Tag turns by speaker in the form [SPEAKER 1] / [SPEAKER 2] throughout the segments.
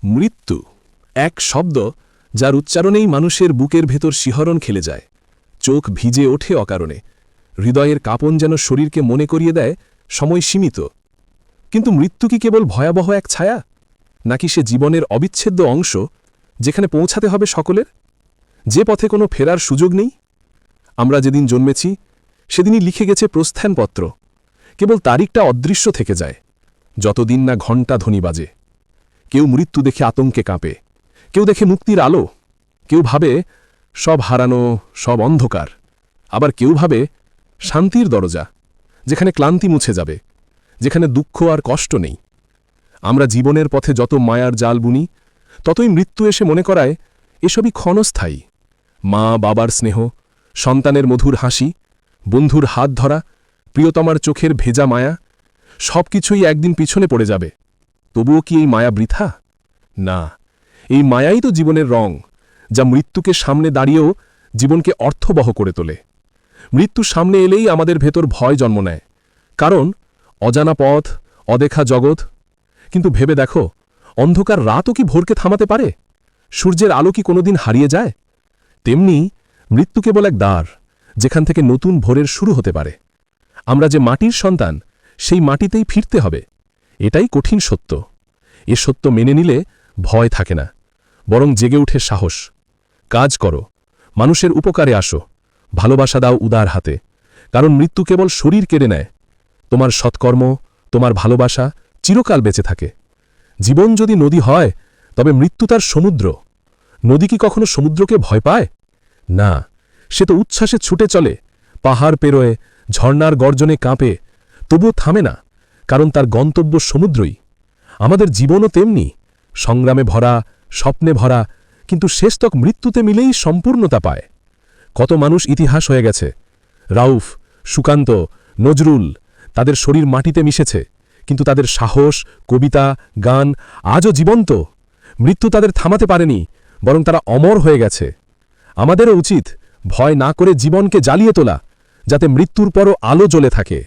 [SPEAKER 1] মৃত্যু এক শব্দ যার উচ্চারণেই মানুষের বুকের ভেতর শিহরণ খেলে যায়, চোখ ভিজে ওঠে অকারণে, হৃদয়ের কাঁপন যেন শরীরকে মনে করিয়ে দেয় সময় সীমিত। কিন্তু মৃত্যু কি কেবল ভয়াবহ এক ছায়া, নাকি সে জীবনের অবিচ্ছেদ্য অংশ যেখানে পৌঁছাতে হবে সকলের, যে পথে কোনো ফেরার সুযোগ নেই? আমরা যেদিন জন্মেছি সেদিনই লিখে গেছে প্রস্থানপত্র, কেবল তারিখটা অদৃশ্য থেকে যায় যতদিন না ঘণ্টা ধ্বনি বাজে। কেউ মৃত্যু দেখে আতঙ্কে কাঁপে, কেউ দেখে মুক্তির আলো, কেউ ভাবে সব হারানো, সব অন্ধকার, আবার কেউ ভাবে শান্তির দরজা, যেখানে ক্লান্তি মুছে যাবে, যেখানে দুঃখ আর কষ্ট নেই। আমরা জীবনের পথে যত মায়ার জাল বুনি, ততই মৃত্যু এসে মনে করায় এসবই ক্ষণস্থায়ী। মা বাবার স্নেহ, সন্তানের মধুর হাসি, বন্ধুর হাত ধরা, প্রিয়তমার চোখের ভেজা মায়া, সব কিছুই একদিন পিছনে পড়ে যাবে। তবুও কি এই মায়া বৃথা? না, এই মায়াই তো জীবনের রং, যা মৃত্যুকে সামনে দাঁড়িয়েও জীবনকে অর্থবহ করে তোলে। মৃত্যু সামনে এলেই আমাদের ভেতর ভয় জন্ম নেয়, কারণ অজানা পথ, অদেখা জগৎ। কিন্তু ভেবে দেখো, অন্ধকার রাতও কি ভোরকে থামাতে পারে? সূর্যের আলো কি কোনোদিন হারিয়ে যায়? তেমনি মৃত্যু কেবল এক দ্বার, যেখান থেকে নতুন ভোরের শুরু হতে পারে। আমরা যে মাটির সন্তান, সেই মাটিতেই ফিরতে হবে, এটাই কঠিন সত্য। এ সত্য মেনে নিলে ভয় থাকে না, বরং জেগে উঠে সাহস। কাজ করো, মানুষের উপকারে আসো, ভালোবাসা দাও উদার হাতে, কারণ মৃত্যু কেবল শরীর কেড়ে নেয়, তোমার সৎকর্ম, তোমার ভালোবাসা চিরকাল বেঁচে থাকে। জীবন যদি নদী হয়, তবে মৃত্যু তার সমুদ্র। নদী কি কখনো সমুদ্রকে ভয় পায়? না, সে তো উচ্ছ্বাসে ছুটে চলে, পাহাড় পেরোয়, ঝর্ণার গর্জনে কাঁপে, তবুও থামে না, কারণ তার গন্তব্য সমুদ্রই। আমাদের জীবনও তেমনি, সংগ্রামে ভরা, স্বপ্নে ভরা, কিন্তু শেষতক মৃত্যুতে মিলেই সম্পূর্ণতা পায়। কত মানুষ ইতিহাস হয়ে গেছে, রাউফ, সুকান্ত, নজরুল, তাদের শরীর মাটিতে মিশেছে, কিন্তু তাদের সাহস, কবিতা, গান আজও জীবন্ত। মৃত্যু তাদের থামাতে পারেনি, বরং তারা অমর হয়ে গেছে। আমাদেরও উচিত ভয় না করে জীবনকে জ্বালিয়ে তোলা, যাতে মৃত্যুর পরও আলো জ্বলে থাকে।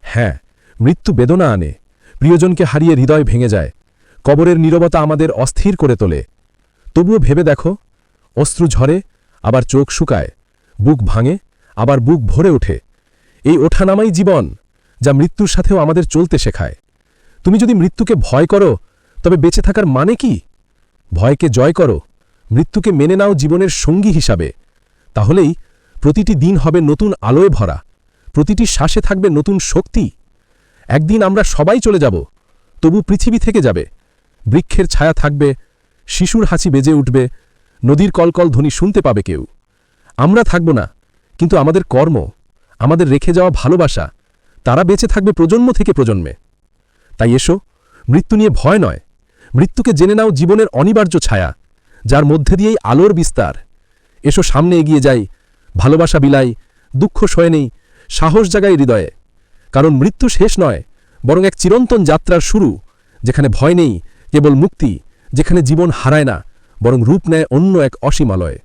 [SPEAKER 1] হ্যাঁ, মৃত্যু বেদনা আনে, প্রিয়জনকে হারিয়ে হৃদয় ভেঙে যায়, কবরের নীরবতা আমাদের অস্থির করে তোলে। তবুও ভেবে দেখো, অশ্রু ঝরে, আবার চোখ শুকায়, বুক ভাঙে, আবার বুক ভরে ওঠে। এই ওঠানামাই জীবন, যা মৃত্যুর সাথেও আমাদের চলতে শেখায়। তুমি যদি মৃত্যুকে ভয় করো, তবে বেঁচে থাকার মানে কি? ভয়কে জয় করো, মৃত্যুকে মেনে নাও জীবনের সঙ্গী হিসাবে। তাহলেই প্রতিটি দিন হবে নতুন আলোয় ভরা, প্রতিটি শ্বাসে থাকবে নতুন শক্তি। একদিন আমরা সবাই চলে যাব, তবু পৃথিবী থেকে যাবে, বৃক্ষের ছায়া থাকবে, শিশুর হাসি বেজে উঠবে, নদীর কলকল ধ্বনি শুনতে পাবে কেউ। আমরা থাকব না, কিন্তু আমাদের কর্ম, আমাদের রেখে যাওয়া ভালোবাসা, তারা বেঁচে থাকবে প্রজন্ম থেকে প্রজন্মে। তাই এসো, মৃত্যু নিয়ে ভয় নয়, মৃত্যুকে জেনে নাও জীবনের অনিবার্য ছায়া, যার মধ্যে দিয়েই আলোর বিস্তার। এসো সামনে এগিয়ে যাই, ভালোবাসা বিলাই, দুঃখ সয়ে নেই, সাহস জাগাই হৃদয়ে। কারণ মৃত্যু শেষ নয়, বরং এক চিরন্তন যাত্রার শুরু, যেখানে ভয় নেই, কেবল মুক্তি, যেখানে জীবন হারায় না, বরং রূপ নেয় অন্য এক অসীমালয়ে।